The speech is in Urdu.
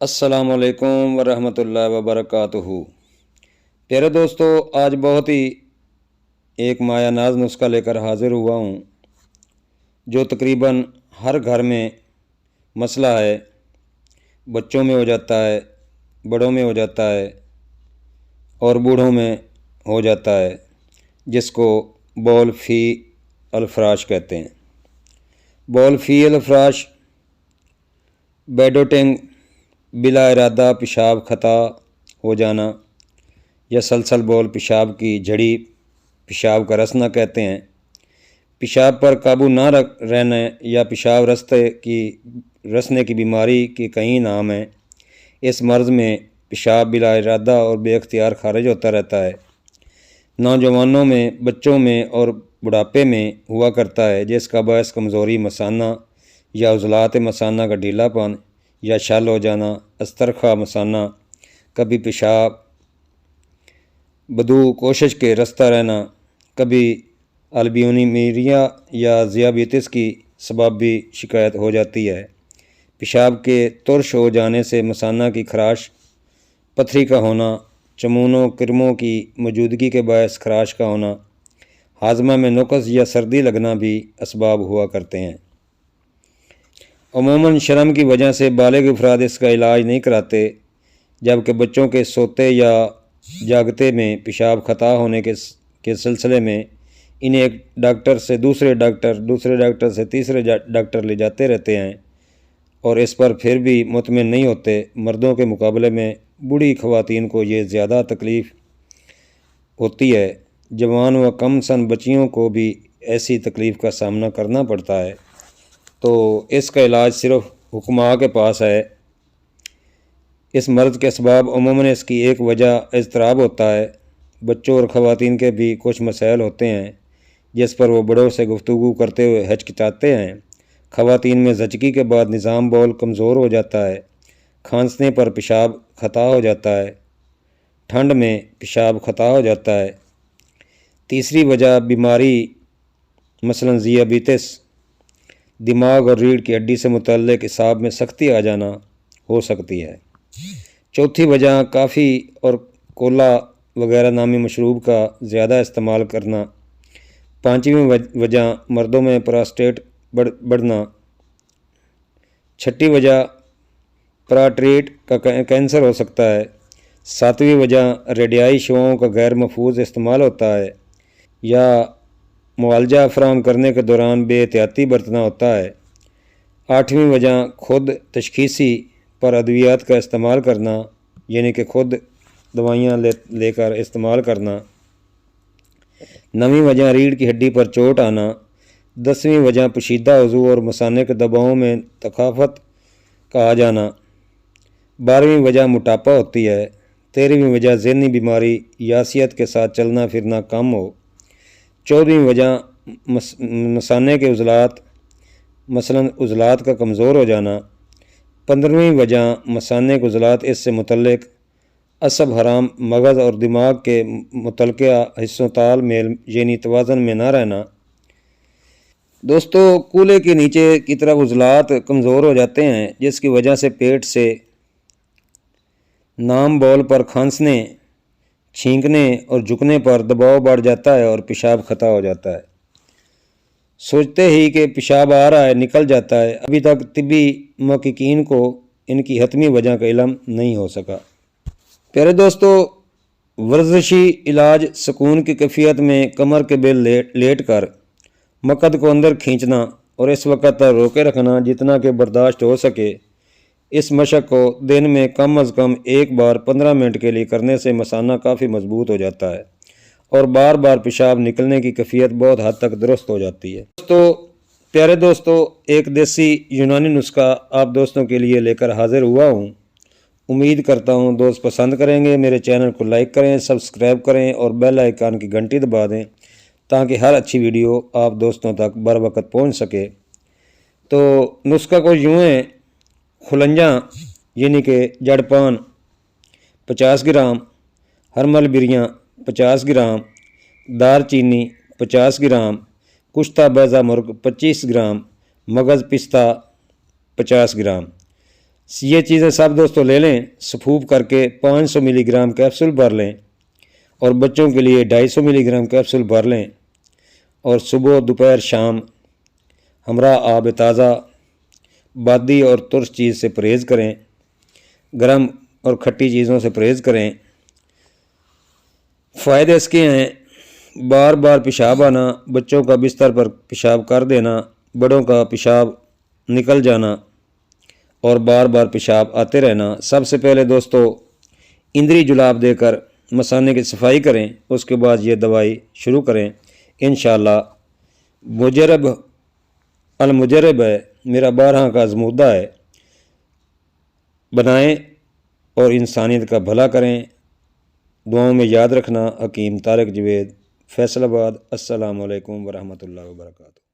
السلام علیکم ورحمۃ اللہ وبرکاتہ۔ پیارے دوستو، آج بہت ہی ایک مایہ ناز نسخہ لے کر حاضر ہوا ہوں جو تقریباً ہر گھر میں مسئلہ ہے۔ بچوں میں ہو جاتا ہے، بڑوں میں ہو جاتا ہے اور بوڑھوں میں ہو جاتا ہے، جس کو بول فی الفراش کہتے ہیں۔ بول فی الفراش، بیڈوٹنگ، بلا ارادہ پیشاب خطا ہو جانا، یا سلسل بول پیشاب کی جھڑی، پیشاب کا رسنا کہتے ہیں۔ پیشاب پر قابو نہ رہنا یا پیشاب رسنے کی بیماری کے کئی نام ہیں۔ اس مرض میں پیشاب بلا ارادہ اور بے اختیار خارج ہوتا رہتا ہے۔ نوجوانوں میں، بچوں میں اور بڑھاپے میں ہوا کرتا ہے، جس کا باعث کمزوری مثانہ یا عضلات مثانہ کا ڈھیلا پن یا شل ہو جانا، استرخا مثانہ، کبھی پیشاب بدو کوشش کے رستہ رہنا، کبھی البیومیریا یا ذیابیطس کی سبب بھی شکایت ہو جاتی ہے۔ پیشاب کے ترش ہو جانے سے مثانہ کی خراش، پتھری کا ہونا، چمونوں کرموں کی موجودگی کے باعث خراش کا ہونا، ہاضمہ میں نقص یا سردی لگنا بھی اسباب ہوا کرتے ہیں۔ عموماً شرم کی وجہ سے بالغ افراد اس کا علاج نہیں کراتے، جبکہ بچوں کے سوتے یا جاگتے میں پیشاب خطا ہونے کے سلسلے میں انہیں ایک ڈاکٹر سے دوسرے ڈاکٹر سے تیسرے ڈاکٹر لے جاتے رہتے ہیں اور اس پر پھر بھی مطمئن نہیں ہوتے۔ مردوں کے مقابلے میں بوڑھی خواتین کو یہ زیادہ تکلیف ہوتی ہے۔ جوان و کم سن بچیوں کو بھی ایسی تکلیف کا سامنا کرنا پڑتا ہے، تو اس کا علاج صرف حکماء کے پاس ہے۔ اس مرض کے اسباب عموماً اس کی ایک وجہ اضطراب ہوتا ہے۔ بچوں اور خواتین کے بھی کچھ مسائل ہوتے ہیں جس پر وہ بڑوں سے گفتگو کرتے ہوئے ہچکچاتے ہیں۔ خواتین میں زچگی کے بعد نظام بول کمزور ہو جاتا ہے، کھانسنے پر پیشاب خطا ہو جاتا ہے، ٹھنڈ میں پیشاب خطا ہو جاتا ہے۔ تیسری وجہ بیماری مثلاً ذیابیطس، دماغ اور ریڑھ کی ہڈی سے متعلق اعصاب میں سختی آ جانا ہو سکتی ہے۔ چوتھی وجہ کافی اور کولا وغیرہ نامی مشروب کا زیادہ استعمال کرنا۔ پانچویں وجہ مردوں میں پراسٹیٹ بڑھنا۔ چھٹی وجہ پراٹریٹ کا کینسر ہو سکتا ہے۔ ساتویں وجہ ریڈیائی شعاؤں کا غیر محفوظ استعمال ہوتا ہے یا معالجہ فراہم کرنے کے دوران بے احتیاطی برتنا ہوتا ہے۔ آٹھویں وجہ خود تشخیصی پر ادویات کا استعمال کرنا، یعنی کہ خود دوائیاں لے کر استعمال کرنا۔ نویں وجہ ریڑھ کی ہڈی پر چوٹ آنا۔ دسویں وجہ پوشیدہ عضو اور مثانے کے دباؤں میں تخافت کا آ جانا۔ بارہویں وجہ موٹاپا ہوتی ہے۔ 13ویں وجہ ذہنی بیماری، یاسیت کے ساتھ چلنا پھرنا کم ہو۔ 14ویں وجہ مثانے کے عضلات مثلاً عضلات کا کمزور ہو جانا۔ 15ویں وجہ مثانے کے عضلات اس سے متعلق عصب حرام مغز اور دماغ کے متعلقہ حصوں تال میل یعنی توازن میں نہ رہنا۔ دوستو، کولے کے نیچے کی طرف عضلات کمزور ہو جاتے ہیں، جس کی وجہ سے پیٹ سے نام بول پر کھانسنے، چھینکنے اور جھکنے پر دباؤ بڑھ جاتا ہے اور پیشاب خطا ہو جاتا ہے۔ سوچتے ہی کہ پیشاب آ رہا ہے نکل جاتا ہے۔ ابھی تک طبی محققین کو ان کی حتمی وجہ کا علم نہیں ہو سکا۔ پیارے دوستو، ورزشی علاج سکون کی کیفیت میں کمر کے بل لیٹ کر مقعد کو اندر کھینچنا اور اس وقت تک روکے رکھنا جتنا کہ برداشت ہو سکے۔ اس مشق کو دن میں کم از کم ایک بار 15 منٹ کے لیے کرنے سے مثانہ کافی مضبوط ہو جاتا ہے اور بار بار پیشاب نکلنے کی کیفیت بہت حد تک درست ہو جاتی ہے۔ پیارے دوستو، ایک دیسی یونانی نسخہ آپ دوستوں کے لیے لے کر حاضر ہوا ہوں۔ امید کرتا ہوں دوست پسند کریں گے۔ میرے چینل کو لائک کریں، سبسکرائب کریں اور بیل آئیکن کی گھنٹی دبا دیں تاکہ ہر اچھی ویڈیو آپ دوستوں تک بر وقت پہنچ سکے۔ تو نسخہ کو یوں ہے: خلنجاں یعنی کہ جڑ پان 50 گرام، ہرمل بریاں 50 گرام، دار چینی 50 گرام، کشتہ بیضہ مرغ 25 گرام، مغز پستہ 50 گرام۔ یہ چیزیں سب دوستوں لے لیں، سفوف کر کے 500 ملی گرام کیپسول بھر لیں اور بچوں کے لیے 250 ملی گرام کیپسول بھر لیں، اور صبح دوپہر شام ہمراہ آب تازہ بادی اور ترش چیز سے پرہیز کریں، گرم اور کھٹی چیزوں سے پرہیز کریں۔ فائدے اس کے ہیں: بار بار پیشاب آنا، بچوں کا بستر پر پیشاب کر دینا، بڑوں کا پیشاب نکل جانا اور بار بار پیشاب آتے رہنا۔ سب سے پہلے دوستو اندری جلاب دے کر مثانے کی صفائی کریں، اس کے بعد یہ دوائی شروع کریں۔ انشاءاللہ مجرب المجرب ہے، میرا 12 کا آزمودہ ہے، بنائیں اور انسانیت کا بھلا کریں۔ دعاؤں میں یاد رکھنا۔ حکیم طارق جوید، فیصل آباد۔ السلام علیکم ورحمۃ اللہ وبرکاتہ۔